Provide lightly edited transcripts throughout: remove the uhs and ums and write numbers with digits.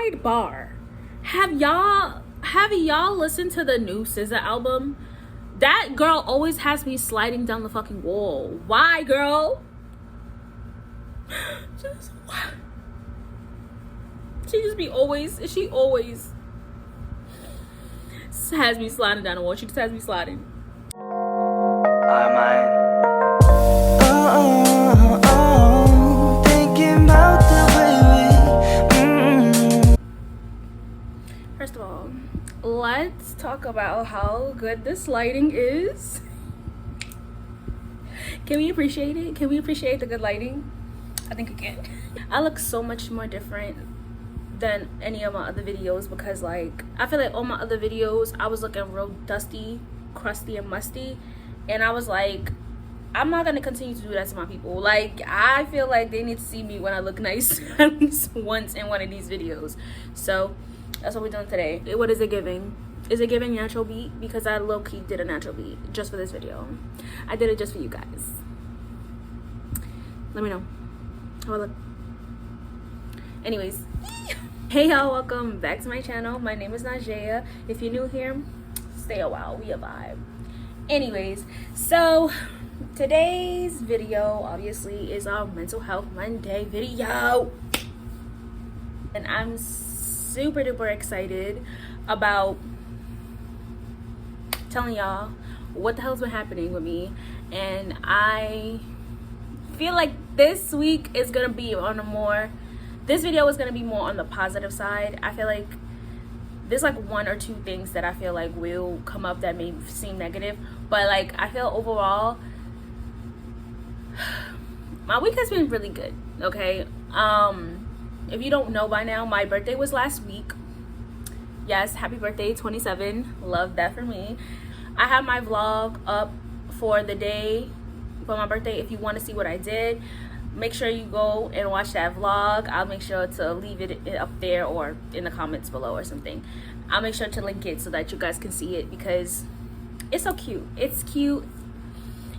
Sidebar. Have y'all listened to the new SZA album? That girl always has me sliding down the fucking wall. Why, girl? Just why? She always has me sliding down the wall. She just has me sliding. Thinking about the way First of all, let's talk about how good this lighting is. Can we appreciate it? Can we appreciate the good lighting? I think we can. I look so much more different than any of my other videos because, like, I feel like all my other videos I was looking real dusty, crusty, and musty, and I was like, I'm not gonna continue to do that to my people. Like, I feel like they need to see me when I look nice at least once in one of these videos. So that's what we're doing today. What is it giving? Is it giving natural beat? Because I low-key did a natural beat just for this video. I did it just for you guys. Let me know how I look. Anyways, hey y'all, welcome back to my channel. My name is Nazhayaa. If you're new here, stay a while, we a vibe. Anyways, so today's video obviously is our mental health Monday video, and I'm super duper excited about telling y'all what the hell's been happening with me. And I feel like this week is gonna be on this video is gonna be more on the positive side. I feel like there's like one or two things that I feel like will come up that may seem negative, but like I feel overall my week has been really good. Okay, if you don't know by now, my birthday was last week. Yes, happy birthday, 27. Love that for me. I have my vlog up for the day for my birthday. If you want to see what I did, make sure you go and watch that vlog. I'll make sure to leave it up there or in the comments below or something. I'll make sure to link it so that you guys can see it because it's so cute. It's cute.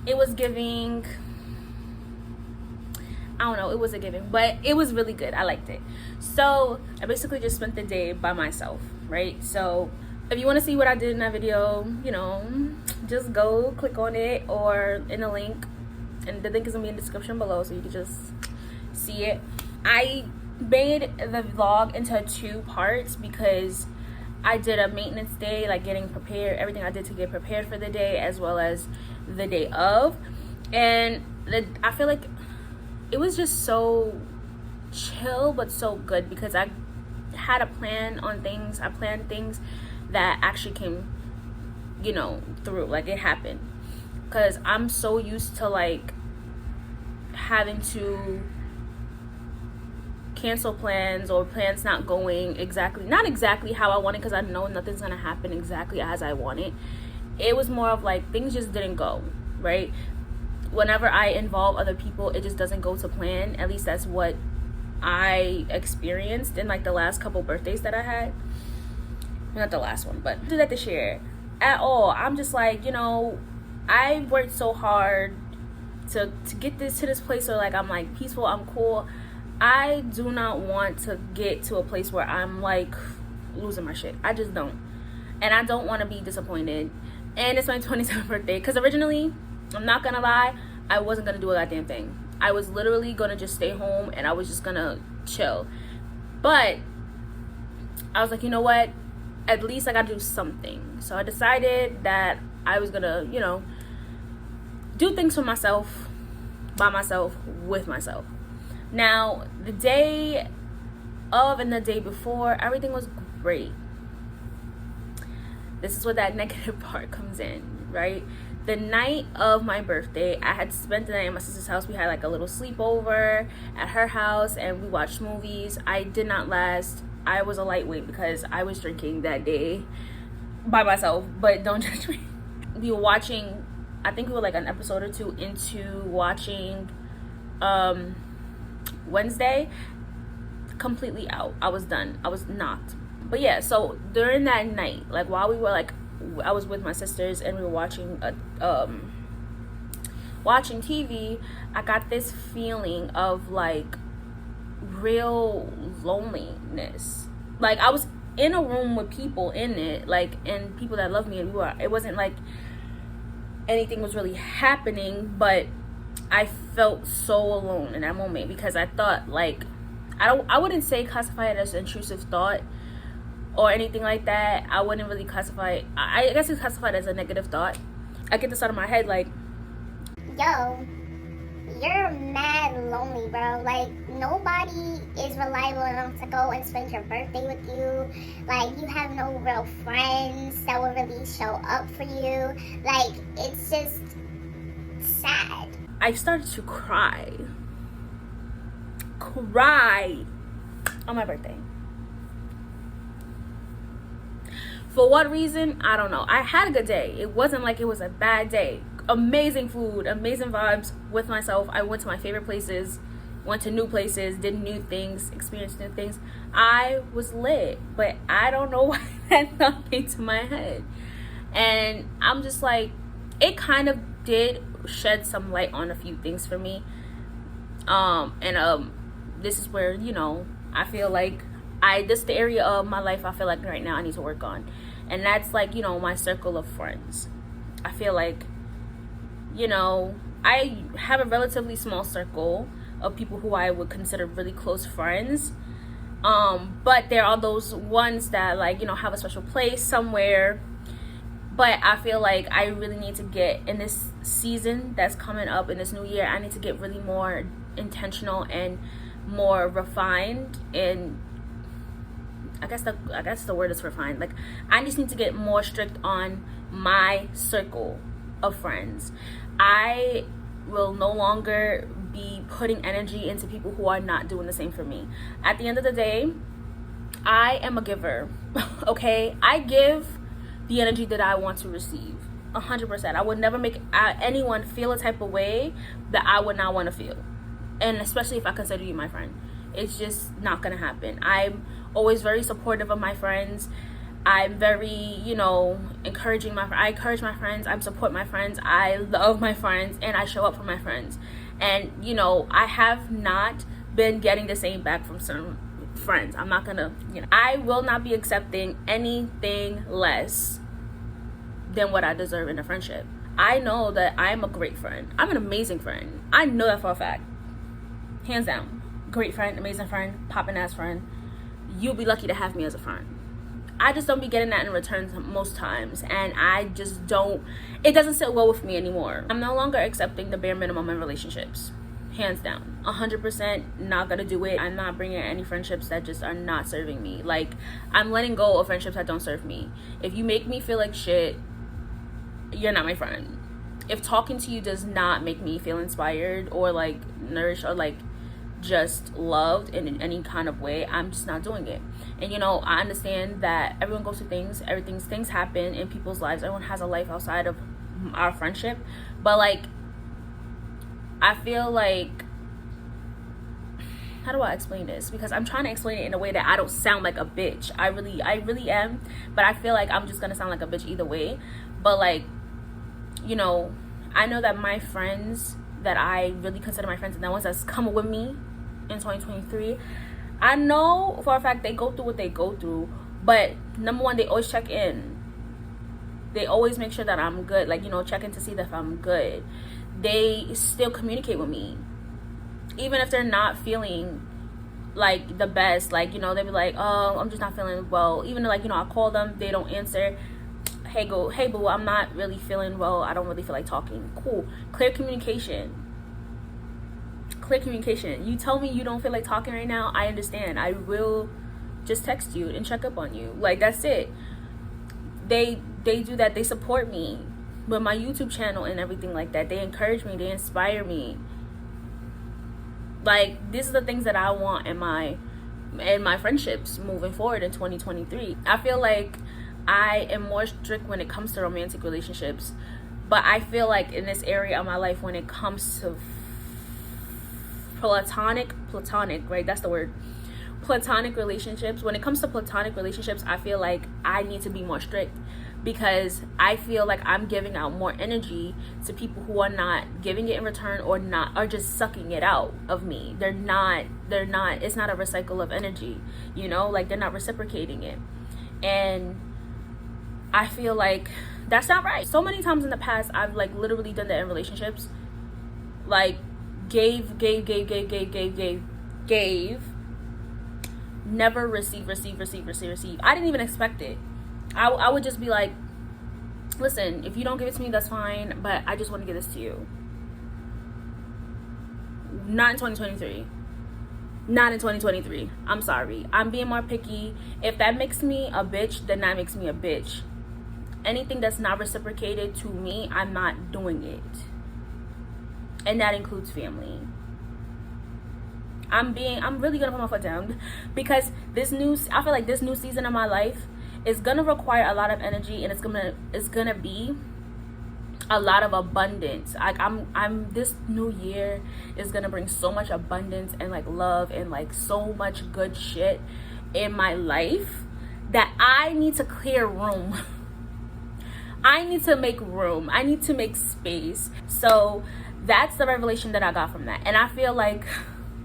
It was giving, I don't know, it wasn't giving, but it was really good. I liked it. So I basically just spent the day by myself, right? So if you want to see what I did in that video, you know, just go click on it or in the link, and the link is gonna be in the description below so you can just see it. I made the vlog into 2 parts because I did a maintenance day, like getting prepared, everything I did to get prepared for the day as well as the day of. And I feel like it was just so chill but so good because I had a plan on things. I planned things that actually came, you know, through, like it happened. Because I'm so used to like having to cancel plans or plans not going not exactly how I want it, because I know nothing's gonna happen exactly as I want it. It was more of like things just didn't go right. Whenever I involve other people, it just doesn't go to plan. At least that's what I experienced in like the last couple birthdays that I had. Not the last one, but do that this year at all. I'm just like, you know, I worked so hard to get to this place where like I'm like peaceful, I'm cool. I do not want to get to a place where I'm like losing my shit. I just don't. And I don't want to be disappointed. And it's my 27th birthday, because originally, I'm not gonna lie, I wasn't gonna do a goddamn thing. I was literally gonna just stay home and I was just gonna chill. But I was like, you know what? At least I gotta do something. So I decided that I was gonna, you know, do things for myself, by myself, with myself. Now, the day of and the day before, everything was great. This is where that negative part comes in, right? The night of my birthday, I had spent the night at my sister's house. We had like a little sleepover at her house and we watched movies. I did not last. I was a lightweight because I was drinking that day by myself, but don't judge me. We were watching, I think we were like an episode or 2 into watching Wednesday. Completely out. I was done. I was knocked. But yeah, so during that night, like while we were like, I was with my sisters and we were watching watching TV, I got this feeling of like real loneliness. like I was in a room with people in it, like, and people that love me, and it wasn't like anything was really happening, but I felt so alone in that moment because I thought, like, I wouldn't say classify it as intrusive thought or anything like that. I wouldn't really classify it. I guess it's classified as a negative thought. I get this out of my head, like, yo, you're mad lonely, bro. Like, nobody is reliable enough to go and spend your birthday with you. Like, you have no real friends that will really show up for you. Like, it's just sad. I started to cry on my birthday. For what reason? I don't know. I had a good day. It wasn't like it was a bad day. Amazing food, amazing vibes with myself. I went to my favorite places, went to new places, did new things, experienced new things. I was lit, but I don't know why that thought came to my head. And I'm just like, it kind of did shed some light on a few things for me. This is where, you know, I feel like this is the area of my life I feel like right now I need to work on. And that's like, you know, my circle of friends. I feel like, you know, I have a relatively small circle of people who I would consider really close friends. But there are those ones that, like, you know, have a special place somewhere. But I feel like I really need to get, in this season that's coming up in this new year, I need to get really more intentional and more refined. And I guess the word is refined. Like, I just need to get more strict on my circle of friends. I will no longer be putting energy into people who are not doing the same for me. At the end of the day, I am a giver. Okay? I give the energy that I want to receive. 100%. I would never make anyone feel a type of way that I would not want to feel. And especially if I consider you my friend. It's just not going to happen. I'm always very supportive of my friends. I'm very, you know, encouraging I encourage my friends. I support my friends. I love my friends. And I show up for my friends. And, you know, I have not been getting the same back from some friends. I'm not gonna, you know, I will not be accepting anything less than what I deserve in a friendship. I know that I'm a great friend. I'm an amazing friend. I know that for a fact. Hands down. Great friend, amazing friend, poppin' ass friend. You'll be lucky to have me as a friend. I just don't be getting that in return most times. And I just don't, it doesn't sit well with me anymore. I'm no longer accepting the bare minimum in relationships. Hands down. 100% not gonna do it. I'm not bringing any friendships that just are not serving me. Like, I'm letting go of friendships that don't serve me. If you make me feel like shit, you're not my friend. If talking to you does not make me feel inspired or like nourished or like just loved in any kind of way, I'm just not doing it. And you know, I understand that everyone goes through things, things happen in people's lives. Everyone has a life outside of our friendship, but like, I feel like, how do I explain this? Because I'm trying to explain it in a way that I don't sound like a bitch. I really am, but I feel like I'm just gonna sound like a bitch either way. But like, you know, I know that my friends that I really consider my friends and the ones that's coming with me in 2023, I know for a fact they go through what they go through, but number one, they always check in. They always make sure that I'm good, like, you know, check in to see that if I'm good. They still communicate with me, even if they're not feeling like the best. Like, you know, they be like, oh, I'm just not feeling well. Even though, like, you know, I call them, they don't answer. Hey boo, I'm not really feeling well. I don't really feel like talking. Cool. Clear communication. You tell me you don't feel like talking right now, I understand. I will just text you and check up on you. Like, that's it. They do that. They support me with my YouTube channel and everything like that. They encourage me. They inspire me. Like, these are the things that I want in my friendships moving forward in 2023. I feel like I am more strict when it comes to romantic relationships, but I feel like in this area of my life, when it comes to platonic, right? That's the word. Platonic relationships. When it comes to platonic relationships, I feel like I need to be more strict because I feel like I'm giving out more energy to people who are not giving it in return, or are just sucking it out of me. They're not, it's not a recycle of energy, you know, like they're not reciprocating it. And I feel like that's not right. So many times in the past, I've like literally done that in relationships, like gave, never receive. I didn't even expect it. I would just be like, listen, if you don't give it to me, that's fine, but I just want to give this to you. Not in 2023. Not in 2023. I'm sorry. I'm being more picky. If that makes me a bitch, then that makes me a bitch. Anything that's not reciprocated to me, I'm not doing it. And that includes family. I'm really gonna put my foot down, because I feel like this new season of my life is gonna require a lot of energy, and it's gonna be a lot of abundance. Like I'm this new year is gonna bring so much abundance and like love and like so much good shit in my life that I need to clear room. I need to make room. I need to make space. So that's the revelation that I got from that. And I feel like,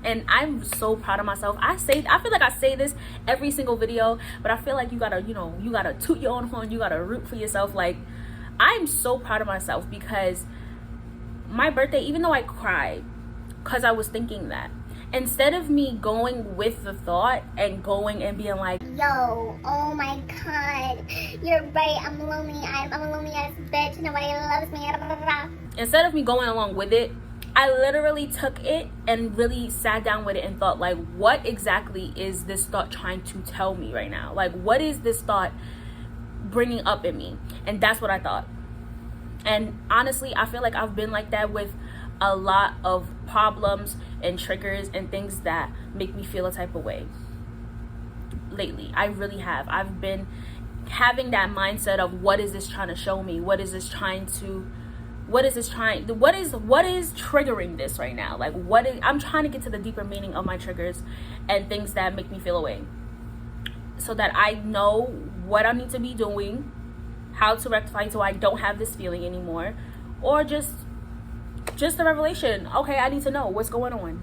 and I'm so proud of myself. I feel like I say this every single video, but I feel like you gotta toot your own horn. You gotta root for yourself. Like, I'm so proud of myself, because my birthday, even though I cried, because I was thinking that, instead of me going with the thought and going and being like, yo, oh my god, you're right, I'm lonely, I'm a lonely ass bitch, nobody loves me, blah, blah, blah. Instead of me going along with it, I literally took it and really sat down with it and thought, like, what exactly is this thought trying to tell me right now? Like, what is this thought bringing up in me? And that's what I thought. And honestly, I feel like I've been like that with a lot of problems and triggers and things that make me feel a type of way lately. I really have. I've been having that mindset of, what is this trying to show me? What is triggering this right now? Like, I'm trying to get to the deeper meaning of my triggers and things that make me feel away, so that I know what I need to be doing, how to rectify so I don't have this feeling anymore, or just the revelation. Okay, I need to know what's going on.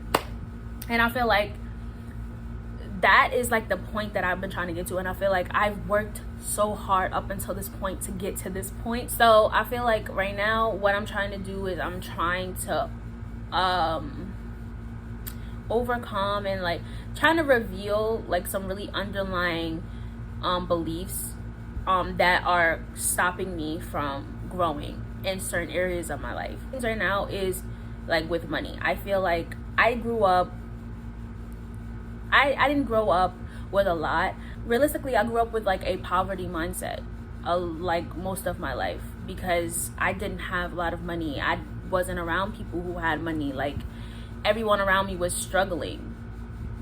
And I feel like that is like the point that I've been trying to get to, and I feel like I've worked so hard up until this point to get to this point. So I feel like right now what I'm trying to do is I'm trying to overcome and like trying to reveal like some really underlying beliefs that are stopping me from growing in certain areas of my life. Things right now is like with money. I feel like I grew up, I didn't grow up with a lot. Realistically, I grew up with like a poverty mindset, like most of my life, because I didn't have a lot of money. I wasn't around people who had money. Like, everyone around me was struggling,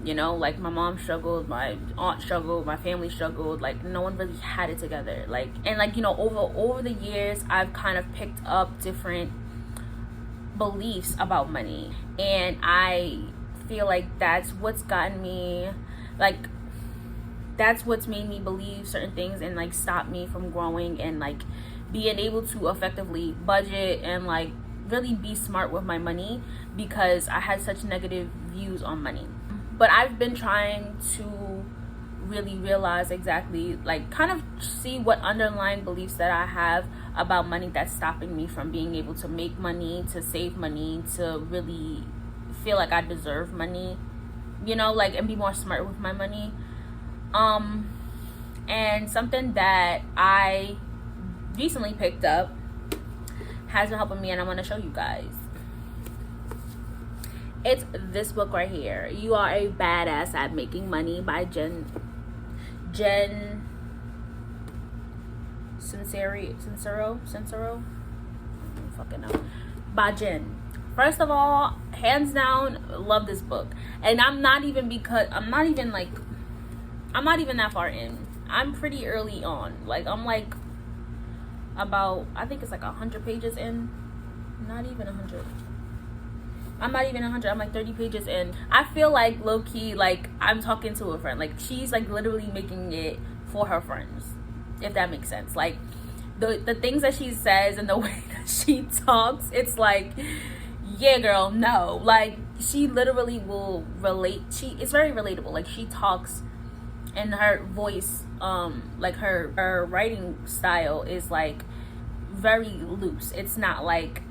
you know, like my mom struggled, my aunt struggled, my family struggled. Like, no one really had it together. Like, and like, you know, over the years, I've kind of picked up different beliefs about money, and I feel like that's what's gotten me, like, that's what's made me believe certain things and like stop me from growing and like being able to effectively budget and like really be smart with my money, because I had such negative views on money. But I've been trying to really realize exactly, like, kind of see what underlying beliefs that I have about money that's stopping me from being able to make money, to save money, to really feel like I deserve money, you know, like, and be more smart with my money. And something that I recently picked up has been helping me, and I want to show you guys. It's this book right here, You Are a Badass at Making Money, by Jen Sincero. I don't fucking know. By Jen. First of all, hands down, love this book. And I'm not even that far in. I'm pretty early on. Like, I'm like about, I think it's like 100 pages in. Not even 100. I'm not even 100. I'm like 30 pages in. I feel like low-key, like, I'm talking to a friend. Like, she's like literally making it for her friends, if that makes sense. Like, the things that she says and the way that she talks, it's like, yeah, girl, no. Like, she literally will relate. It's very relatable. Like, she talks, and her voice, like her writing style is like very loose. It's not like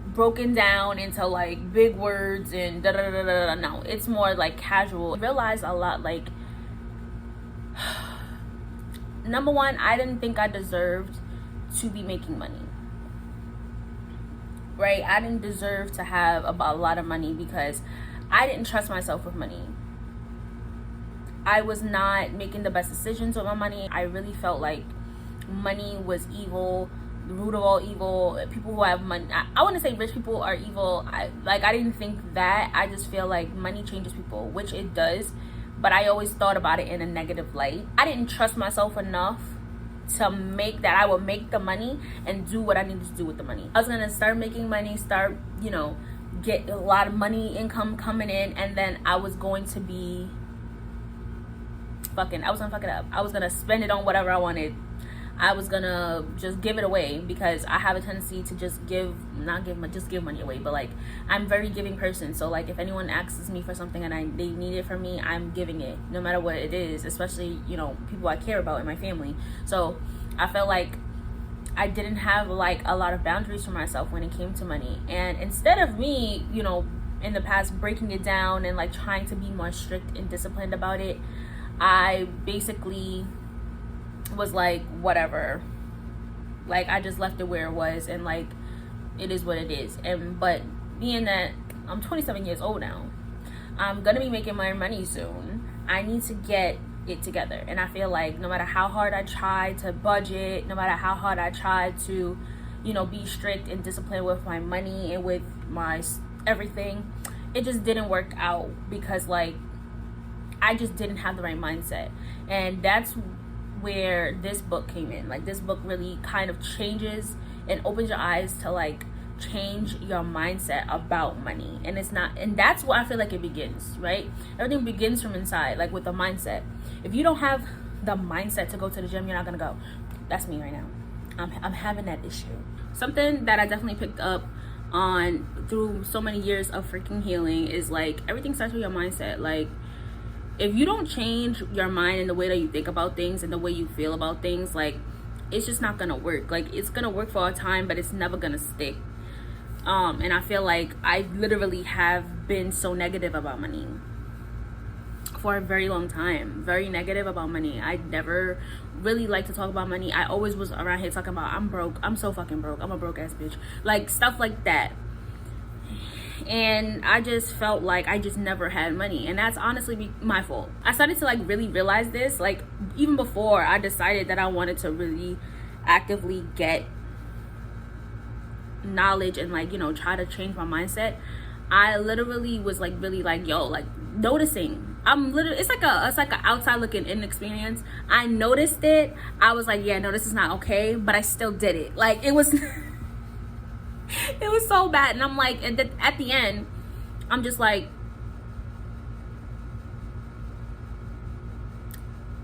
broken down into like big words and da da da da da. No, it's more like casual. I realized a lot, like, number one, I didn't think I deserved to be making money. Right? I didn't deserve to have a lot of money because I didn't trust myself with money. I was not making the best decisions with my money. I really felt like money was evil, the root of all evil. People who have money, I want to say rich people are evil. I didn't think that. I just feel like money changes people, which it does. But I always thought about it in a negative light. I didn't trust myself enough to make that I would make the money and do what I needed to do with the money. I was gonna start making money, start, get a lot of money, income coming in, and then I was going to be I was gonna fuck it up. I was gonna spend it on whatever I wanted. I was gonna just give it away because I have a tendency to just give money away. But like, I'm a very giving person. So like, if anyone asks me for something and they need it from me, I'm giving it no matter what it is, especially, people I care about in my family. So I felt like I didn't have like a lot of boundaries for myself when it came to money. And instead of me, in the past breaking it down and like trying to be more strict and disciplined about it, I basically was like, whatever, like I just left it where it was, and like, it is what it is. But being that I'm 27 years old now, I'm gonna be making my money soon, I need to get it together. And I feel like no matter how hard I try to budget, no matter how hard I try to be strict and disciplined with my money and with my everything, it just didn't work out because like, I just didn't have the right mindset. And that's where this book came in. Like, this book really kind of changes and opens your eyes to like change your mindset about money. And that's where I feel like it begins, right? Everything begins from inside, like with the mindset. If you don't have the mindset to go to the gym, you're not gonna go. That's me right now. I'm having that issue. Something that I definitely picked up on through so many years of freaking healing is like, everything starts with your mindset. Like, if you don't change your mind and the way that you think about things and the way you feel about things, like, it's just not gonna work. Like, it's gonna work for a time, but it's never gonna stick. And I feel like I literally have been so negative about money for a very long time. Very negative about money. I never really liked to talk about money. I always was around here talking about, I'm broke, I'm so fucking broke, I'm a broke ass bitch, like stuff like that. And I just felt like I just never had money, and that's honestly my fault. I started to like really realize this, like, even before I decided that I wanted to really actively get knowledge and like, try to change my mindset. I literally was like really like, like noticing. It's like a outside looking in experience. I noticed it. I was like, yeah, no, this is not okay, but I still did it. Like, it was it was so bad. And I'm like, at the end, I'm just like,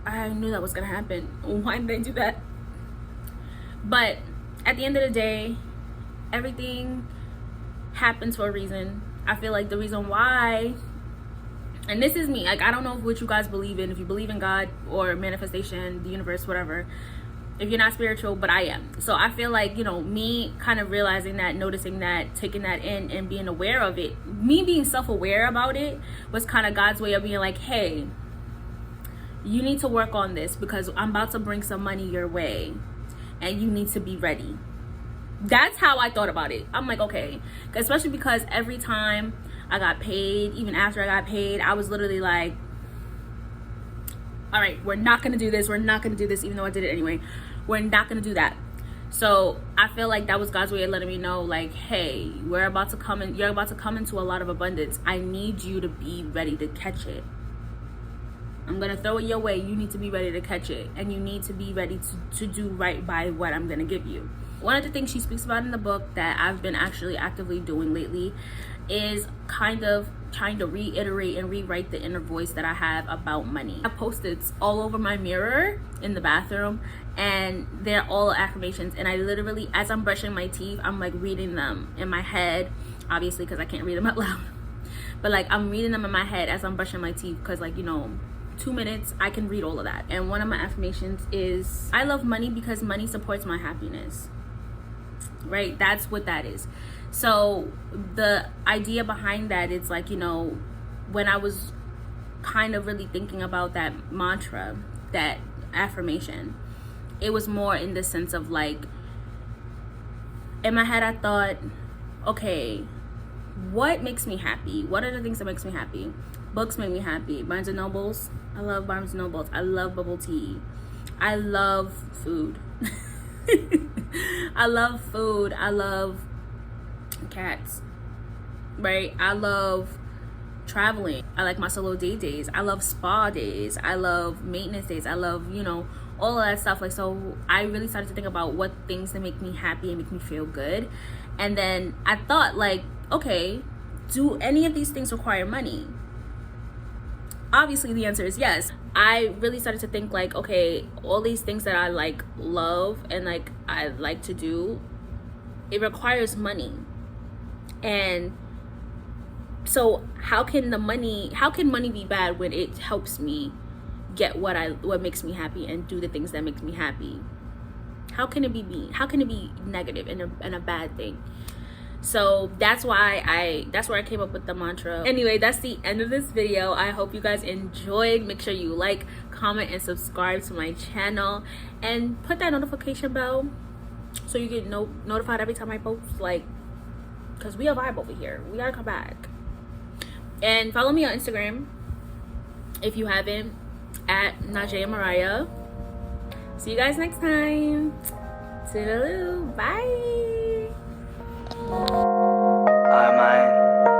I knew that was gonna happen. Why did they do that? But at the end of the day, everything happens for a reason. I feel like the reason why, and this is me, like, I don't know what you guys believe in, if you believe in God or manifestation, the universe, whatever, if you're not spiritual, but I am. So I feel like, me kind of realizing that, noticing that, taking that in and being aware of it, me being self-aware about it was kind of God's way of being like, hey, you need to work on this because I'm about to bring some money your way and you need to be ready. That's how I thought about it. I'm like, okay, especially because every time I got paid, even after I got paid, I was literally like, all right, we're not gonna do this, even though I did it anyway. We're not gonna do that. So I feel like that was God's way of letting me know, like, hey, you're about to come into a lot of abundance. I need you to be ready to catch it. I'm gonna throw it your way. You need to be ready to catch it, and you need to be ready to do right by what I'm gonna give you. One of the things she speaks about in the book that I've been actually actively doing lately is kind of trying to reiterate and rewrite the inner voice that I have about money. I have Post-its all over my mirror in the bathroom, and they're all affirmations, and I literally, as I'm brushing my teeth, I'm like reading them in my head, obviously because I can't read them out loud, but like I'm reading them in my head as I'm brushing my teeth, because like, you know, 2 minutes I can read all of that. And one of my affirmations is, I love money because money supports my happiness. Right? That's what that is. So the idea behind that is like, you know, when I was kind of really thinking about that mantra, that affirmation, it was more in the sense of like, in my head I thought, okay, what makes me happy? What are the things that makes me happy? Books make me happy. Barnes and Nobles, I love Barnes and Nobles. I love bubble tea. I love food. I love food. I love cats, right? I love traveling. I like my solo days. I love spa days. I love maintenance days. I love, you know, all of that stuff. Like, so I really started to think about what things that make me happy and make me feel good. And then I thought, like, okay, do any of these things require money? Obviously the answer is yes. I really started to think like, okay, all these things that I like, love, and like I like to do, it requires money. And so how can money be bad when it helps me get what makes me happy and do the things that makes me happy? How can it be negative and a bad thing? So that's where I came up with the mantra. Anyway, that's the end of this video. I hope you guys enjoyed. Make sure you like, comment, and subscribe to my channel, and put that notification bell so you get notified every time I post, like, because we a vibe over here. We gotta come back. And follow me on Instagram if you haven't, at Nazhayaa Mariah. See you guys next time. Toodaloo. Bye. Am I?